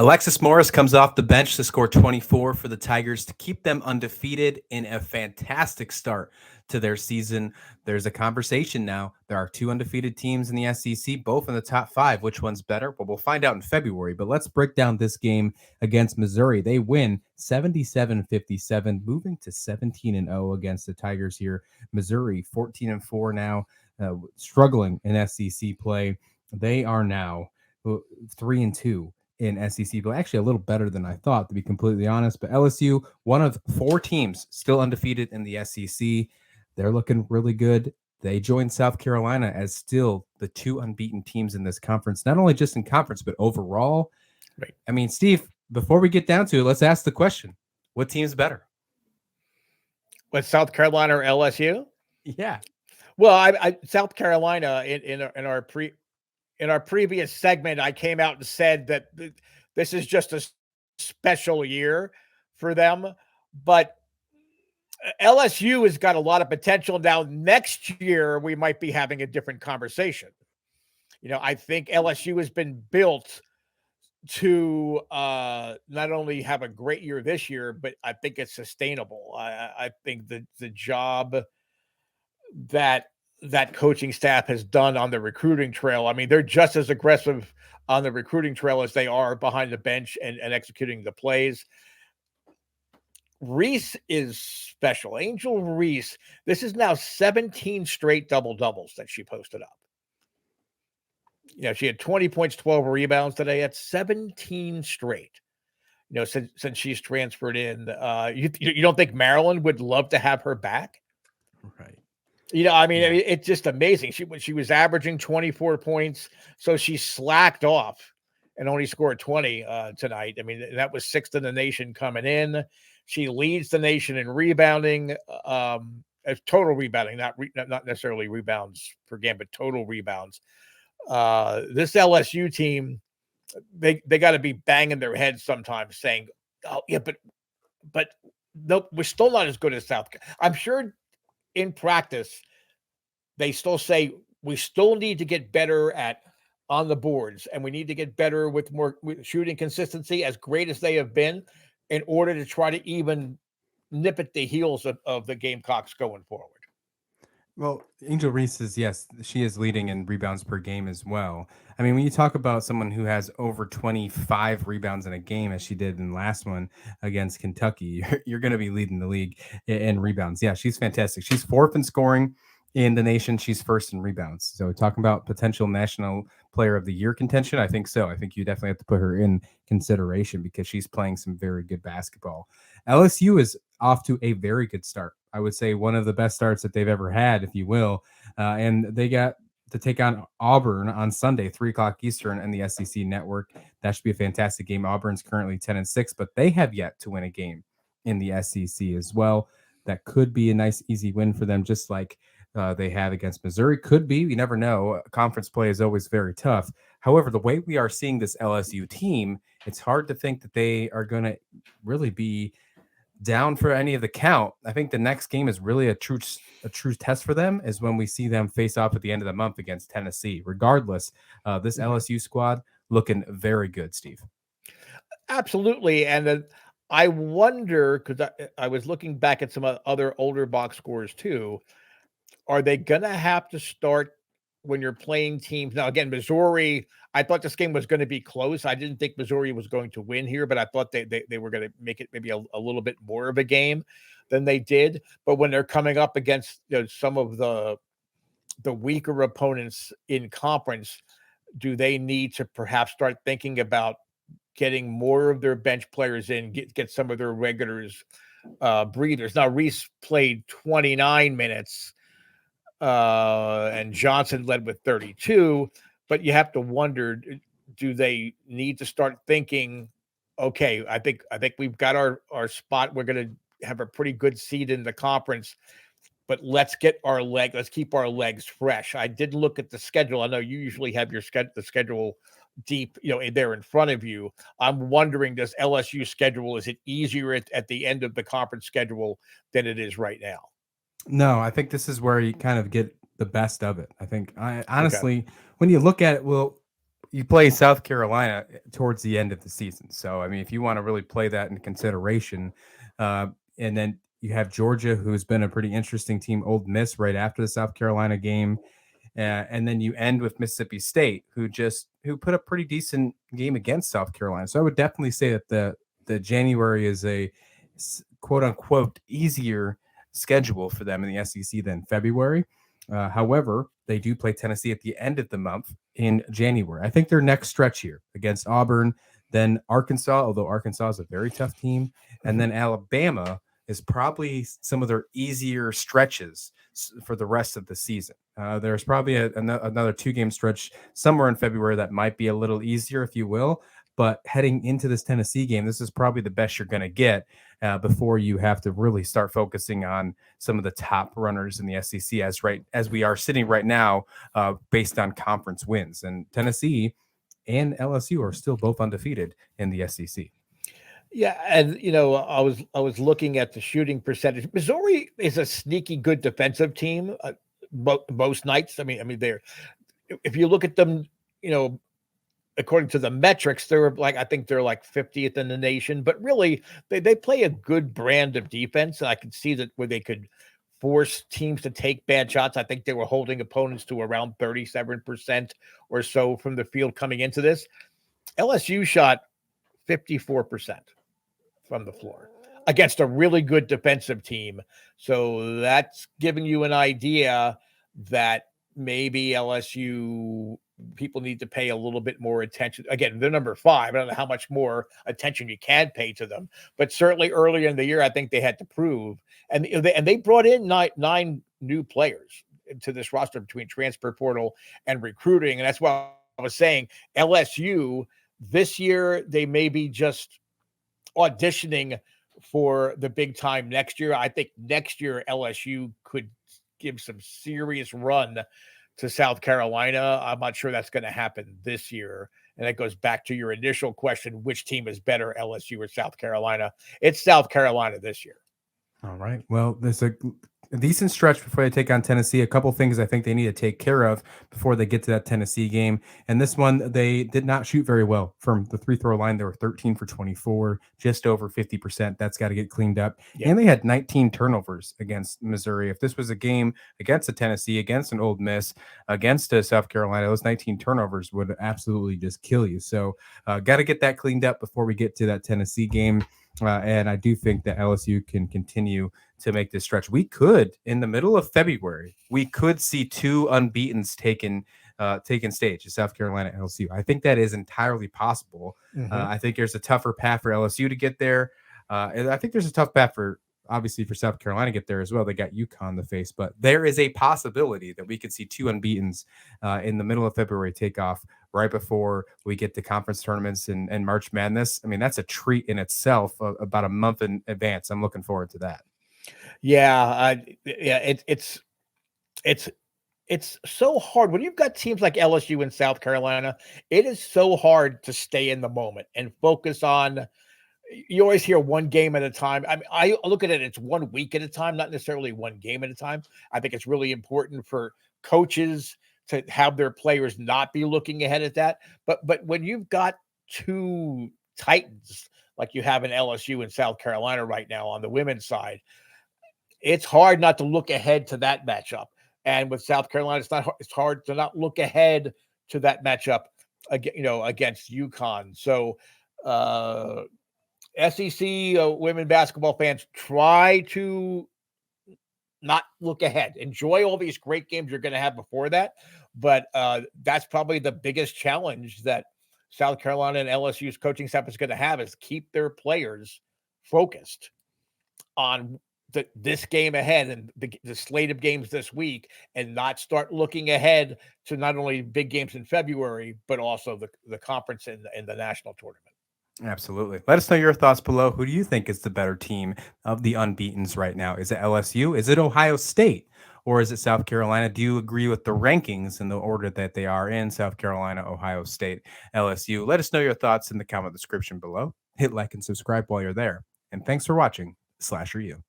Alexis Morris comes off the bench to score 24 for the Tigers to keep them undefeated in a fantastic start to their season. There's a conversation now. There are two undefeated teams in the SEC, both in the top five. Which one's better? Well, we'll find out in February. But let's break down this game against Missouri. They win 77-57, moving to 17-0 against the Tigers here. Missouri 14-4 now, struggling in SEC play. They are now 3-2 in SEC play. Actually, a little better than I thought, to be completely honest. But LSU, one of four teams still undefeated in the SEC. They're looking really good. They joined South Carolina as still the two unbeaten teams in this conference, not only just in conference, but overall. Right. I mean, Steve, before we get down to it, let's ask the question. What team's better? With South Carolina or LSU? Yeah. Well, I South Carolina in our previous segment, I came out and said that this is just a special year for them, but LSU has got a lot of potential. Now, next year, we might be having a different conversation. I think LSU has been built to not only have a great year this year, but I think it's sustainable. I think the job that coaching staff has done on the recruiting trail. I mean, they're just as aggressive on the recruiting trail as they are behind the bench and executing the plays. Reese is special. Angel Reese. This is now 17 straight double-doubles that she posted up. She had 20 points, 12 rebounds today. That's 17 straight. Since she's transferred in. You don't think Maryland would love to have her back? Right. It's just amazing. She was averaging 24 points, so she slacked off and only scored 20 tonight. I mean, that was sixth in the nation coming in. She leads the nation in rebounding, total rebounding, not necessarily rebounds per game, but total rebounds. This LSU team, they got to be banging their heads sometimes, saying, "Oh yeah, but no, we're still not as good as South Carolina." I'm sure in practice, they still say we still need to get better on the boards, and we need to get better with more shooting consistency, as great as they have been, in order to try to even nip at the heels of the Gamecocks going forward. Well, Angel Reese is, yes, she is leading in rebounds per game as well. I mean, when you talk about someone who has over 25 rebounds in a game, as she did in the last one against Kentucky, you're going to be leading the league in rebounds. Yeah, she's fantastic. She's fourth in scoring in the nation. She's first in rebounds. So talking about potential national player of the year contention, I think so. I think you definitely have to put her in consideration because she's playing some very good basketball. LSU is off to a very good start. I would say one of the best starts that they've ever had, if you will. And they got to take on Auburn on Sunday, 3:00 Eastern, and the SEC network. That should be a fantastic game. Auburn's currently 10-6, but they have yet to win a game in the SEC as well. That could be a nice, easy win for them, just like they have against Missouri. Could be. You never know. Conference play is always very tough. However, the way we are seeing this LSU team, it's hard to think that they are going to really be down for any of the count. I think the next game is really a true test for them, is when we see them face off at the end of the month against Tennessee. Regardless, this LSU squad looking very good, Steve. Absolutely. And I wonder, because I was looking back at some other older box scores too, are they going to have to start when you're playing teams? Now, again, Missouri, I thought this game was going to be close. I didn't think Missouri was going to win here, but I thought they were going to make it maybe a little bit more of a game than they did. But when they're coming up against some of the weaker opponents in conference, do they need to perhaps start thinking about getting more of their bench players in, get some of their regulars breathers? Now, Reese played 29 minutes. And Johnson led with 32, but you have to wonder, do they need to start thinking, okay, I think we've got our spot. We're going to have a pretty good seed in the conference, but let's keep our legs fresh. I did look at the schedule. I know you usually have the schedule deep, there in front of you. I'm wondering, does LSU schedule, is it easier at the end of the conference schedule than it is right now? No, I think this is where you kind of get the best of it. I think honestly, when you look at it, well, you play South Carolina towards the end of the season. So, I mean, if you want to really play that in consideration, uh, and then you have Georgia, who's been a pretty interesting team, Old Miss right after the South Carolina game. And then you end with Mississippi State, who put a pretty decent game against South Carolina. So I would definitely say that the January is a quote unquote easier schedule for them in the SEC than February. However, they do play Tennessee at the end of the month in January. I think their next stretch here against Auburn, then Arkansas, although Arkansas is a very tough team, and Mhm. then Alabama is probably some of their easier stretches for the rest of the season. There's probably another 2 game stretch somewhere in February that might be a little easier, if you will. But heading into this Tennessee game, this is probably the best you're going to get before you have to really start focusing on some of the top runners in the SEC as we are sitting right now, based on conference wins. And Tennessee and LSU are still both undefeated in the SEC. Yeah, and I was looking at the shooting percentage. Missouri is a sneaky good defensive team, most nights. I mean, they're if you look at them, you know, according to the metrics, they're like I think they're like 50th in the nation, but really they play a good brand of defense, and I could see that where they could force teams to take bad shots. I think they were holding opponents to around 37% or so from the field coming into this. LSU shot 54% from the floor against a really good defensive team. So that's giving you an idea that maybe LSU people need to pay a little bit more attention. Again, they're number 5. I don't know how much more attention you can pay to them, but certainly earlier in the year, I think they had to prove. And they brought in nine new players to this roster between transfer portal and recruiting, and that's why I was saying LSU this year they may be just auditioning for the big time next year. I think next year LSU could give some serious run to South Carolina. I'm not sure that's going to happen this year. And that goes back to your initial question, which team is better, LSU or South Carolina? It's South Carolina this year. All right. Well, there's a decent stretch before they take on Tennessee. A couple things I think they need to take care of before they get to that Tennessee game. And this one, they did not shoot very well from the free throw line. They were 13 for 24, just over 50%. That's got to get cleaned up. Yeah. And they had 19 turnovers against Missouri. If this was a game against a Tennessee, against an Old Miss, against a South Carolina, those 19 turnovers would absolutely just kill you. So, got to get that cleaned up before we get to that Tennessee game. And I do think that LSU can continue to make this stretch. We could, in the middle of February, we could see 2 unbeatens taken stage at South Carolina LSU. I think that is entirely possible. Mm-hmm. I think there's a tougher path for LSU to get there. And I think there's a tough path for obviously for South Carolina to get there as well. They got UConn to face, but there is a possibility that we could see 2 unbeatens in the middle of February take off right before we get to conference tournaments and March Madness. I mean, that's a treat in itself, about a month in advance. I'm looking forward to that. Yeah, it's it's so hard when you've got teams like LSU and South Carolina. It is so hard to stay in the moment and focus on. You always hear one game at a time. I mean, I look at it, it's 1 week at a time, not necessarily one game at a time. I think it's really important for coaches to have their players not be looking ahead at that. But when you've got two titans like you have in LSU and South Carolina right now on the women's side, it's hard not to look ahead to that matchup. And with South Carolina, it's hard to not look ahead to that matchup against UConn. So SEC women basketball fans, try to not look ahead. Enjoy all these great games you're going to have before that. But that's probably the biggest challenge that South Carolina and LSU's coaching staff is going to have is keep their players focused on this game ahead and the slate of games this week and not start looking ahead to not only big games in February, but also the conference and the national tournament. Absolutely. Let us know your thoughts below. Who do you think is the better team of the unbeatens right now? Is it LSU? Is it Ohio State? Or is it South Carolina? Do you agree with the rankings in the order that they are in South Carolina, Ohio State, LSU? Let us know your thoughts in the comment description below. Hit like and subscribe while you're there. And thanks for watching Slasher U.